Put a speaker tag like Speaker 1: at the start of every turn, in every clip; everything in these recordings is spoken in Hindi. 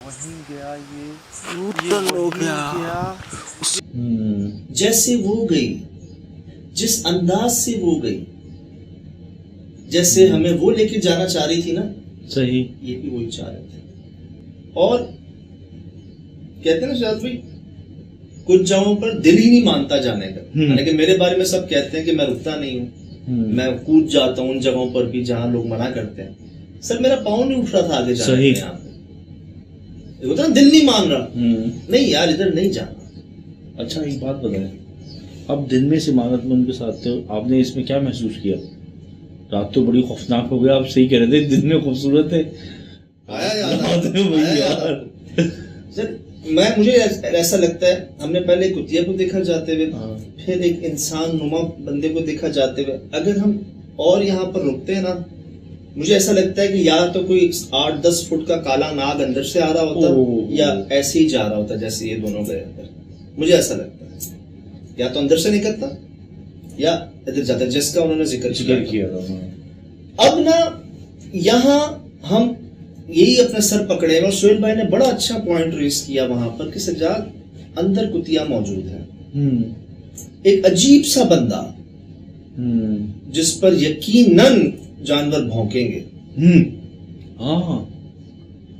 Speaker 1: वहीं गया ये
Speaker 2: न्यूट्रल हो गया।
Speaker 3: जैसे वो गई, जिस अंदाज से वो गई, जैसे हमें वो लेके जाना चाह रही थी ना,
Speaker 2: सही,
Speaker 3: ये भी वही चाह रहे थे। और कहते हैं ना शायद भाई, कुछ जगहों पर दिल ही नहीं मानता जाने का। लेकिन मेरे बारे में सब कहते हैं कि मैं रुकता नहीं हूँ, मैं कूद जाता हूँ उन जगहों पर भी जहां लोग मना करते हैं। सर मेरा पाँव नहीं उठ रहा था आगे जाने में। यहाँ पे होता ना, दिल नहीं मान रहा, नहीं यार इधर नहीं जाना।
Speaker 2: अच्छा एक बात बताएं, अब दिन में सिमारत में उनके साथ थे, आपने इसमें क्या महसूस किया? रात तो बड़ी खौफनाक हो गया, आप सही कह रहे थे, दिन में खूबसूरत है।
Speaker 3: यार सर मुझे ऐसा लगता है, हमने पहले कुतिया को देखा जाते हुए, फिर एक इंसान नुमा बंदे को देखा जाते हुए। अगर हम और यहाँ पर रुकते हैं ना, मुझे ऐसा लगता है कि या तो कोई 8-10 फुट का काला नाग अंदर से आ रहा होता, या ऐसे ही जा रहा होता जैसे ये दोनों गए अंदर। मुझे ऐसा लगता है या तो अंदर से निकलता या इधर जाता, जिसका उन्होंने जिक्र किया था। अब ना यहाँ हम यही अपना सर पकड़े, और सुहेल भाई ने बड़ा अच्छा पॉइंट रेस किया वहां पर कि सज्जाद अंदर कुतिया मौजूद है, एक अजीब सा बंदा जिस पर यकीनन जानवर भौंकेंगे।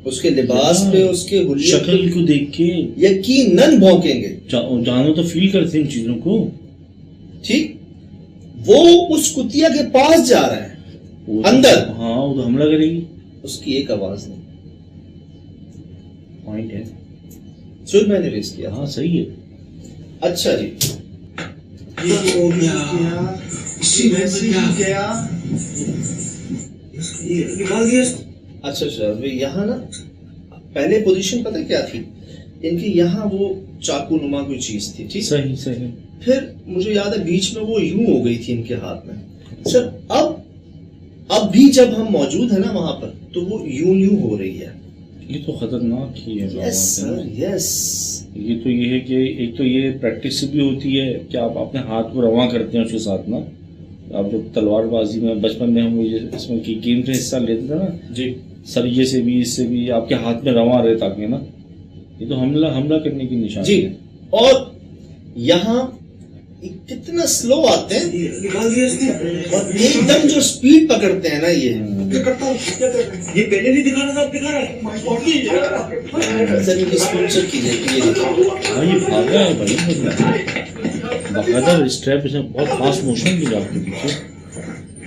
Speaker 3: उसके लिबास पे, उसके
Speaker 2: शक्ल को देख के
Speaker 3: यकीनन भौंकेंगे।
Speaker 2: जानवर तो फील करते हैं इन चीजों को।
Speaker 3: ठीक, वो उस कुतिया के पास जा रहा है अंदर।
Speaker 2: हाँ, वो तो हमला करेगी।
Speaker 3: उसकी एक आवाज नहीं।
Speaker 2: पॉइंट है,
Speaker 3: सुहेल भाई ने रेस किया।
Speaker 2: हाँ सही है। अच्छा जी,
Speaker 1: ये हो गया,
Speaker 3: निकाल दिया। अच्छा सर, यहाँ ना पहले पोजीशन पता क्या थी इनकी? यहाँ वो चाकू नुमा कोई चीज थी। ठीक,
Speaker 2: सही सही।
Speaker 3: फिर मुझे याद है बीच में वो यूं हो गई थी इनके हाथ में। सर अब भी जब हम मौजूद है ना वहां पर, तो वो यूं हो रही है।
Speaker 2: ये तो खतरनाक ही है।
Speaker 3: Yes sir, yes.
Speaker 2: ये तो ये है कि एक तो ये प्रैक्टिस भी होती है कि आप अपने हाथ को रवा करते हैं उसके साथ ना। आप जब तलवारबाजी में बचपन में हम इसमें की गेम में हिस्सा लेते थे ना जी, सरिये से भी, इससे भी आपके हाथ में रवा रहे ताकि ना, ये तो हमला करने की निशानी
Speaker 3: जी
Speaker 2: है।
Speaker 3: और यहाँ कितना स्लो आते हैं, और एकदम जो स्पीड पकड़ते हैं ना, ये पहले नहीं दिखा रहा था, अब दिखा रहा है। सर इनकी स्पीड चेक कीजिए।
Speaker 2: हाँ ये भागा है भाई, बकायदा स्टेप इसमें बहुत फास्ट मोशन की आपके पीछे।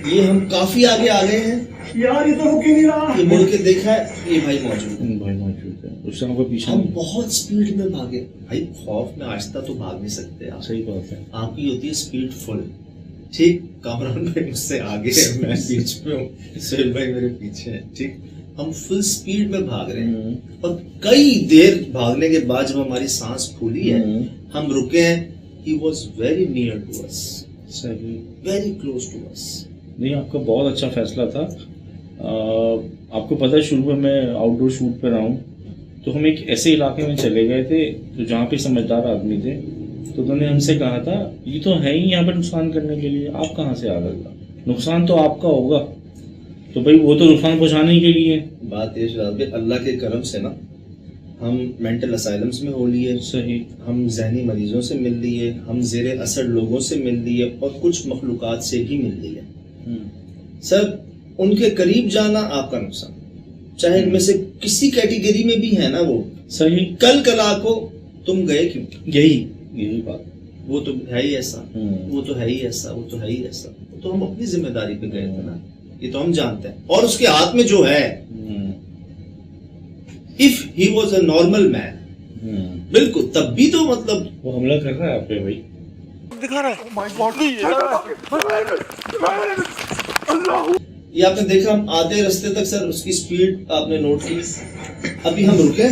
Speaker 3: ये हम काफी आगे आ गए हैं यार, ये तो रुक ही नहीं रहा। ये मुड़ के देखा है, ये भाई मौजूद है,
Speaker 2: उससे हमको पीछे।
Speaker 3: हम बहुत स्पीड में भागे भाई, खौफ में आहिस्ता तो भाग नहीं सकते आप।
Speaker 2: सही बात है,
Speaker 3: आपकी होती है स्पीड फुल। ठीक, कामरान भाई मुझसे आगे है, मैं बीच में हूँ, सुहेल भाई मेरे पीछे है। ठीक, हम फुल स्पीड में भाग रहे हैं, और कई देर भागने के बाद जब हमारी सांस फूली है, हम रुके हैं। He was very near to us,
Speaker 2: सही,
Speaker 3: very close to us।
Speaker 2: नहीं, आपका बहुत अच्छा फैसला था। आपको पता है शुरू में मैं आउटडोर शूट पे रहा हूँ, तो हम एक ऐसे इलाके में चले गए थे तो जहाँ पे समझदार आदमी थे, तो उन्होंने हमसे कहा था ये तो है ही यहाँ पे नुकसान करने के लिए, आप कहाँ से आ गए? नुकसान तो आपका होगा, तो भाई वो तो नुकसान पहुँचाने के लिए।
Speaker 3: बात ये शायद अल्लाह के करम से ना, हम मेंटल असाइलम्स में हो लिए,
Speaker 2: सही,
Speaker 3: हम जहनी मरीजों से मिल लिए, हम जेरे असर लोगों से मिल लिए, और कुछ मखलूकात से भी मिल लिए। सर उनके करीब जाना आपका नुकसान, चाहे इनमें से किसी कैटेगरी में भी है ना वो।
Speaker 2: सही,
Speaker 3: कल कला को तुम गए क्यों?
Speaker 2: यही बात,
Speaker 3: वो तो है ही ऐसा, वो तो है ही ऐसा, वो तो है ही ऐसा। तो हम अपनी जिम्मेदारी पे गए थे ना, ये तो हम जानते हैं। और उसके हाथ में जो है, if he was a normal man, बिल्कुल तब भी तो मतलब
Speaker 2: वो हमला कर रहा है आप पे भाई,
Speaker 1: दिखा रहा है।
Speaker 3: ये आपने देखा, हम आधे रास्ते तक सर उसकी स्पीड आपने नोट की। अभी हम रुके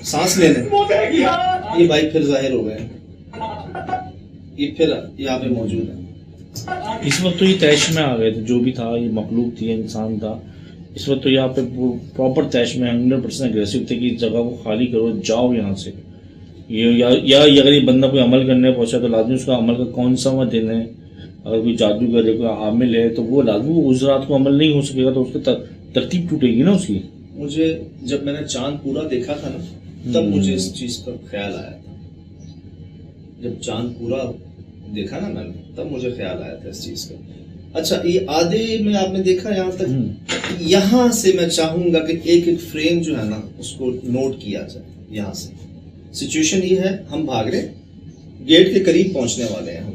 Speaker 3: सांस लेने, ये भाई फिर जाहिर हो गए, ये फिर यहाँ पे मौजूद है।
Speaker 2: इस वक्त तो ये तैश में आ गए थे, जो भी था, ये मखलूक थी, इंसान था, इस वक्त तो यहाँ पे प्रॉपर तैश में 100% अग्रेसिव थे कि इस जगह को खाली करो, जाओ यहाँ से। या अगर ये बंदा कोई अमल करने पहुंचा तो लाजमी उसका अमल का कौन सा वह दिन है। अगर कोई जादूगर है, कोई आमिल है, तो वो लाजमी उस रात को अमल नहीं हो सकेगा, तो उसकी तरतीब टूटेगी ना उसकी।
Speaker 3: मुझे जब मैंने चांद पूरा देखा था ना, तब मुझे इस चीज का ख्याल आया था। जब चांद पूरा देखा ना मैंने, तब मुझे ख्याल आया था इस चीज का। अच्छा, ये आधे में आपने देखा यहाँ तक, यहाँ से मैं चाहूंगा कि एक एक फ्रेम जो है ना उसको नोट किया जाए। यहाँ से सिचुएशन ये है, हम भाग रहे, गेट के करीब पहुंचने वाले हैं हम,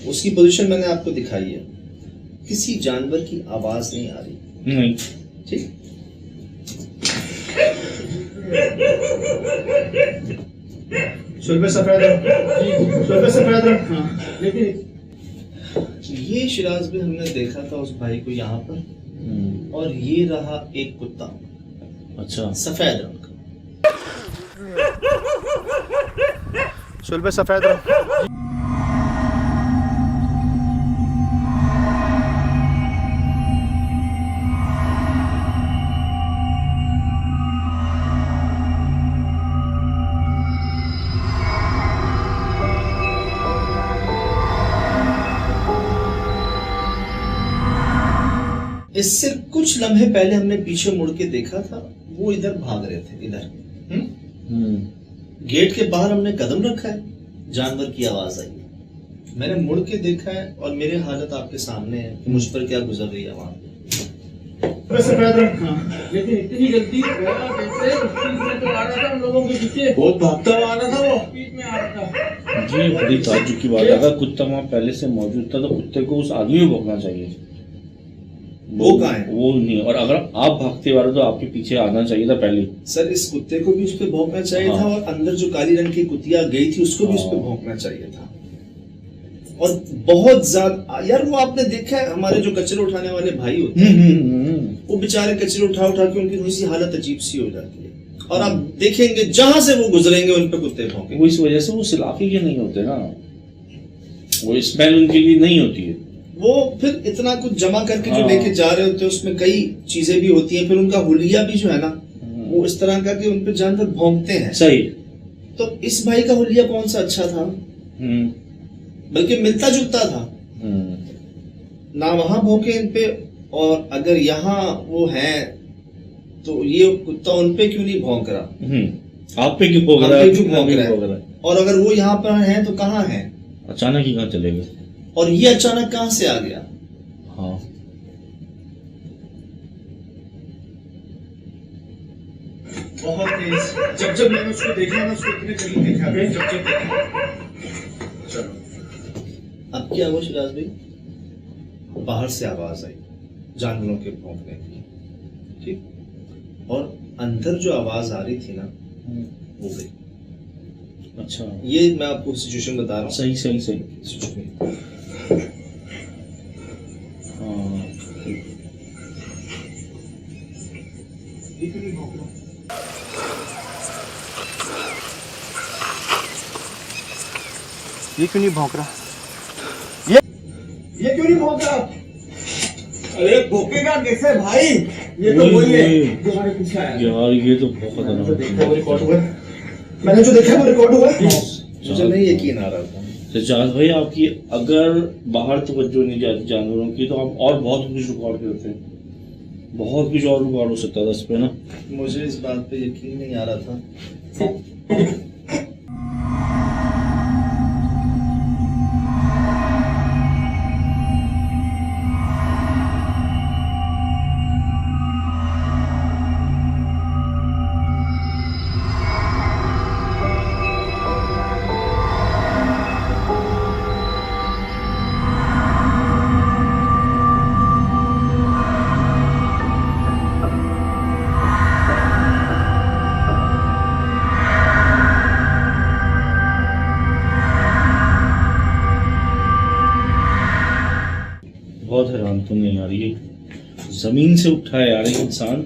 Speaker 3: उसकी पोजीशन मैंने आपको दिखाई है। किसी जानवर की आवाज नहीं आ रही,
Speaker 2: नहीं,
Speaker 3: ठीक। सफेद लेकिन ये शिराज भी हमने देखा था उस भाई को यहाँ पर, और ये रहा एक कुत्ता,
Speaker 2: अच्छा,
Speaker 3: सफेद रंग का।
Speaker 1: सुल्बे सफेद रंग।
Speaker 3: इससे कुछ लम्हे पहले हमने पीछे मुड़ के देखा था, वो इधर भाग रहे थे, इधर। गेट के बाहर हमने कदम रखा है, जानवर की आवाज आई है, मैंने मुड़ के देखा है, और मेरी हालत आपके सामने है कि मुझ पर क्या गुजर रही है वहां पे।
Speaker 4: लेकिन इतनी जल्दी स्पीड में तो आ रहा था, हम लोगों के पीछे
Speaker 1: बहुत भागता हुआ आ रहा था वो।
Speaker 4: स्पीड में आ रहा था।
Speaker 2: जी बड़ी ताज्जुब की बात है, अगर कुत्ता वहाँ पहले से मौजूद था तो कुत्ते को उस आदमी को भौंकना चाहिए।
Speaker 3: वो कहाँ है?
Speaker 2: वो नहीं, और अगर आप भागते वाले तो आपके पीछे आना चाहिए था पहले।
Speaker 3: सर, इस कुत्ते को भी उस पे भौंकना चाहिए था, और अंदर जो काली रंग की कुतिया गई थी उसको भी उस पे भौंकना चाहिए था। और बहुत ज्यादा यार, वो आपने देखा है हमारे जो कचरे उठाने वाले भाई होते हैं, वो बेचारे कचरे उठा उठा के उनकी थोड़ी सी हालत अजीब सी हो जाती है, और आप देखेंगे जहां से वो गुजरेंगे उन पे कुत्ते भौंकेंगे।
Speaker 2: वो इस वजह से वो उस इलाके के नहीं होते ना, वो स्मेल उनके लिए नहीं होती है।
Speaker 3: वो फिर इतना कुछ जमा करके जो लेके जा रहे होते हैं, उसमें कई चीजें भी होती हैं, फिर उनका हुलिया भी जो है ना वो इस तरह का कि उन पे जानवर भौंकते हैं।
Speaker 2: सही।
Speaker 3: तो इस भाई का हुलिया कौन सा अच्छा था, बल्कि मिलता जुलता था ना, वहां भौंके इन पे, और अगर यहाँ वो है तो ये कुत्ता उन पे क्यों नहीं भौंक रहा,
Speaker 2: आप पे क्यों भौंक रहा
Speaker 3: है, और अगर वो यहाँ पर है तो कहाँ है,
Speaker 2: अचानक ही कहाँ चले गए,
Speaker 3: और ये अचानक कहाँ से आ गया।
Speaker 2: हाँ,
Speaker 1: बहुत तेज। जब जब मैंने उसको देखा ना, उसको इतने करीब देखा, जब जब देखा। चलो,
Speaker 3: अब क्या हुआ शिराज भाई? बाहर से आवाज आई जानवरों के भौंकने की, ठीक, और अंदर जो आवाज आ रही थी ना वो गई।
Speaker 2: अच्छा,
Speaker 3: ये मैं आपको सिचुएशन बता रहा हूँ।
Speaker 2: सही सही सही। हाँ,
Speaker 1: ये क्यों नहीं भौंक रहा? ये क्यों नहीं भौंक रहा? अरे भौंकेगा कैसे भाई? ये तो वही है जो हमारे पीछे आया।
Speaker 2: यार ये तो बहुत
Speaker 1: रिकॉर्ड हुआ, मैंने जो देखा वो रिकॉर्ड हुआ।
Speaker 3: मुझे नहीं यकीन आ रहा था।
Speaker 2: सजाद भाई, आपकी अगर बाहर तवज्जो नहीं जाती जानवरों की तो आप और बहुत कुछ रिकॉर्ड करते हैं, बहुत कुछ और रिकॉर्ड हो सकता था इस पे ना।
Speaker 3: मुझे इस बात पे यकीन नहीं आ रहा था।
Speaker 2: बहुत हैरान तो नहीं आ रही है, जमीन से उठा है यार एक इंसान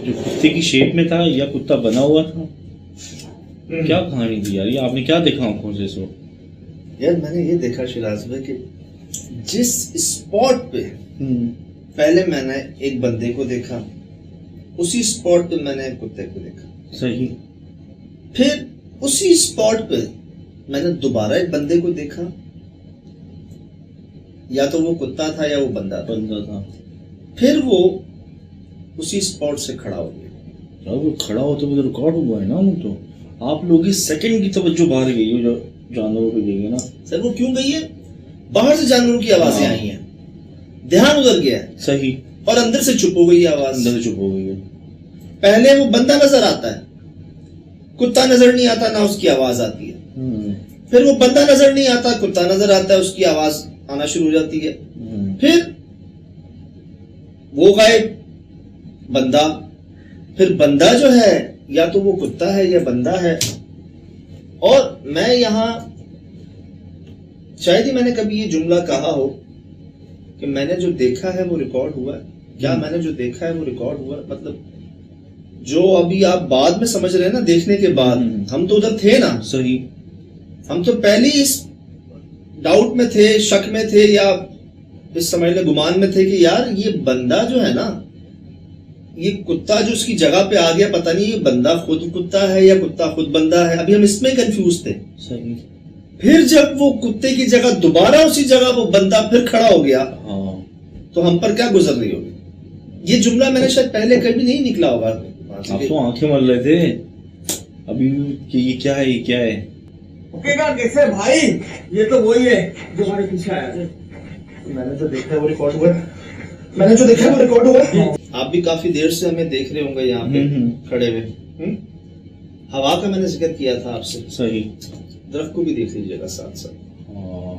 Speaker 2: जो कुत्ते की शेप में था, या कुत्ता बना हुआ था, क्या कहानी थी यार ये? आपने क्या देखा आंखों से इस वक्त?
Speaker 3: यार मैंने ये देखा शिराज भाई कि जिस स्पॉट पे पहले मैंने एक बंदे को देखा, उसी स्पॉट पे मैंने एक कुत्ते को देखा।
Speaker 2: सही।
Speaker 3: फिर उसी स्पॉट पे मैंने दोबारा एक बंदे को देखा, या तो वो कुत्ता था या वो बंदा था।
Speaker 2: था।
Speaker 3: फिर वो उसी स्पॉट से खड़ा हो गया।
Speaker 2: साहब वो खड़ा होते हुए रिकॉर्ड हुआ है ना, वो तो आप लोगों की सेकंड की तवज्जो बाहर गई है, जो जानवरों पे गई है ना।
Speaker 3: सर वो क्यों गई है? बाहर से जानवरों की आवाजें
Speaker 2: हाँ।
Speaker 3: आई हैं, ध्यान उधर गया है
Speaker 2: सही,
Speaker 3: और अंदर से चुप हो गई है आवाज।
Speaker 2: अंदर से चुप हो गई है।
Speaker 3: पहले वो बंदा नजर आता है, कुत्ता नजर नहीं आता, ना उसकी आवाज आती है। फिर वो बंदा नजर नहीं आता, कुत्ता नजर आता है, उसकी आवाज आना शुरू हो जाती है। फिर वो गायब, बंदा, फिर बंदा जो है या तो वो कुत्ता है या बंदा है। और मैं यहां शायद ही मैंने कभी ये जुमला कहा हो कि मैंने जो देखा है वो रिकॉर्ड हुआ है। क्या मैंने जो देखा है वो रिकॉर्ड हुआ है? मतलब जो अभी आप बाद में समझ रहे हैं ना, देखने के बाद, हम तो उधर थे ना।
Speaker 2: सही,
Speaker 3: हम तो पहले ही इस डाउट में थे, शक में थे, या इस समझ ले गुमान में थे कि यार ये बंदा जो है ना, ये कुत्ता जो उसकी जगह पे आ गया, पता नहीं ये बंदा खुद कुत्ता है या कुत्ता खुद बंदा है। अभी हम इसमें कंफ्यूज थे।
Speaker 2: सही।
Speaker 3: फिर जब वो कुत्ते की जगह दोबारा उसी जगह वो बंदा फिर खड़ा हो गया,
Speaker 2: हाँ,
Speaker 3: तो हम पर क्या गुजर रही होगी? ये जुमला मैंने शायद पहले कभी नहीं निकला होगा।
Speaker 2: आप तो आंखें मल रहे थे अभी कि ये क्या है, ये क्या है।
Speaker 1: भोंकेगा कैसे भाई? ये तो वही है जो हमारे पीछे आया था।
Speaker 3: मैंने जो देखा है वो रिकॉर्ड हुआ है। मैंने जो देखा है वो रिकॉर्ड हुआ है। आप भी काफी देर से हमें देख रहे होंगे यहाँ पे खड़े हुए। हवा का मैंने जिक्र किया था आपसे।
Speaker 2: सही।
Speaker 3: दरख्त को भी देख लीजिएगा साथ साथ।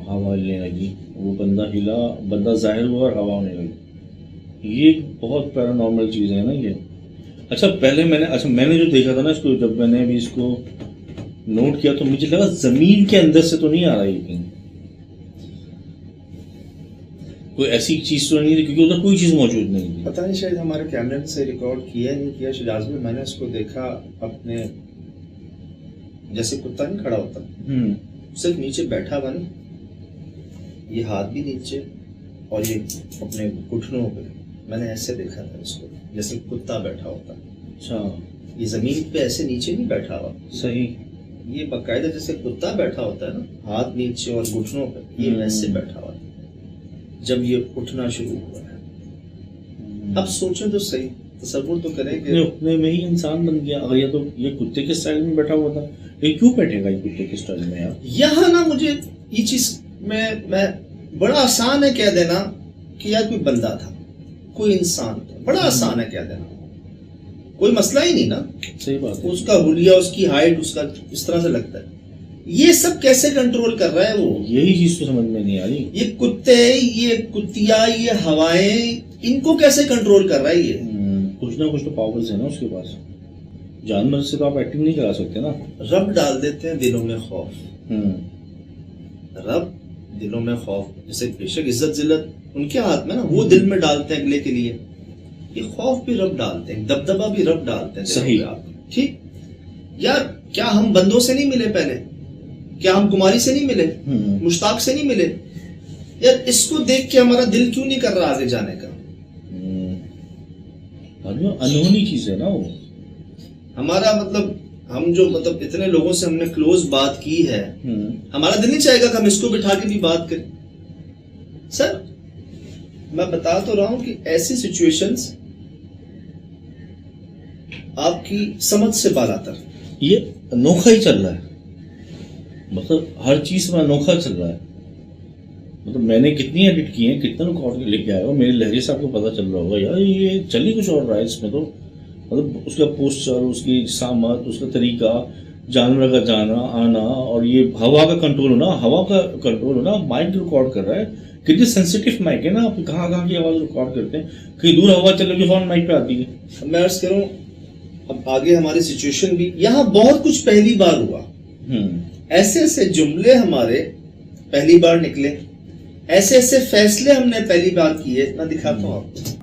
Speaker 2: हवा हिलने लगी, वो बंदा हिला, बंदा जाहिर हुआ और हवा होने लगी। ये एक बहुत पैरानॉर्मल चीज है ना ये। अच्छा मैंने जो देखा था ना इसको, जब मैंने अभी इसको नोट किया तो मुझे लगा जमीन के अंदर से तो नहीं आ रहा है कहीं, कोई ऐसी चीज तो नहीं थी, क्योंकि उधर कोई चीज मौजूद नहीं थी।
Speaker 3: पता नहीं शायद हमारे कैमरे से रिकॉर्ड किया नहीं किया शिजाज में। मैंने इसको देखा अपने, जैसे कुत्ता नहीं खड़ा होता, सिर्फ नीचे बैठा हुआ नहीं, ये हाथ भी नीचे और ये अपने घुटनों पे, मैंने ऐसे देखा था इसको जैसे कुत्ता बैठा होता।
Speaker 2: अच्छा,
Speaker 3: ये जमीन पे ऐसे नीचे नहीं बैठा हुआ।
Speaker 2: सही।
Speaker 3: ये बाकायदा जैसे कुत्ता बैठा होता है ना, हाथ नीचे और घुटनों पे, ये वैसे बैठा हुआ था जब ये उठना शुरू हुआ है। अब सोचें तो सही, तसव्वुर तो करें कि
Speaker 2: अपने में ही इंसान बन गया। अगर ये कुत्ते के स्टाइल में बैठा हुआ था, ये क्यों बैठेगा ये कुत्ते के स्टाइल में यार?
Speaker 3: यहाँ ना मुझे ये चीज मैं बड़ा आसान है कह देना कि यार कोई बंदा था, कोई इंसान था, बड़ा आसान है कह देना, कोई मसला ही नहीं ना।
Speaker 2: सही बात है।
Speaker 3: उसका हुलिया, उसकी हाइट, उसका इस तरह से लगता है। ये सब कैसे कंट्रोल कर रहा है वो?
Speaker 2: यही चीज तो समझ में नहीं आ रही।
Speaker 3: ये कुत्ते, ये कुतिया, ये हवाएं, इनको कैसे कंट्रोल कर रहा है ये?
Speaker 2: कुछ ना कुछ तो पावर्स है ना उसके पास। जानवर से तो आप एक्टिंग नहीं करा सकते ना।
Speaker 3: रब डाल देते हैं दिलों में खौफ। रब दिलों में खौफ, जैसे बेशक इज्जत जिल्लत उनके हाथ में ना, वो दिल में डालते हैं अगले के लिए। ये खौफ भी रब डालते हैं, दबदबा भी रब डालते हैं।
Speaker 2: सही।
Speaker 3: ठीक यार, क्या हम बंदों से नहीं मिले पहले? क्या हम कुमारी से नहीं मिले? मुश्ताक से नहीं मिले? यार इसको देख के हमारा दिल क्यों नहीं कर रहा आगे जाने का?
Speaker 2: अनहोनी चीज है ना वो।
Speaker 3: हमारा मतलब, हम जो मतलब इतने लोगों से हमने क्लोज बात की है, हमारा दिल नहीं चाहेगा कि हम इसको बिठा के भी बात करें? सर मैं बता तो रहा हूं कि ऐसी सिचुएशंस आपकी समझ से बालातर।
Speaker 2: ये अनोखा ही चल रहा है, मतलब हर चीज में अनोखा चल रहा है। मतलब मैंने कितनी एडिट की है, कितना रिकॉर्ड लेके आया हो, मेरे लहजे से आपको पता चल रहा होगा यार ये चल ही कुछ और रहा है इसमें तो। मतलब उसका पोस्चर, उसकी सामत, उसका तरीका, जानवर का जाना आना, और ये हवा का कंट्रोल होना, हवा का कंट्रोल होना। माइक रिकॉर्ड कर रहा है, कितनी सेंसिटिव माइक है ना, आप कहाँ की आवाज रिकॉर्ड करते हैं, कहीं दूर हवा चल रही है फौरन माइक पे आती है।
Speaker 3: मैं अर्ज करूं, अब आगे हमारी सिचुएशन भी, यहाँ बहुत कुछ पहली बार हुआ। ऐसे ऐसे जुमले हमारे पहली बार निकले, ऐसे ऐसे फैसले हमने पहली बार किए। मैं दिखाता हूँ आपको।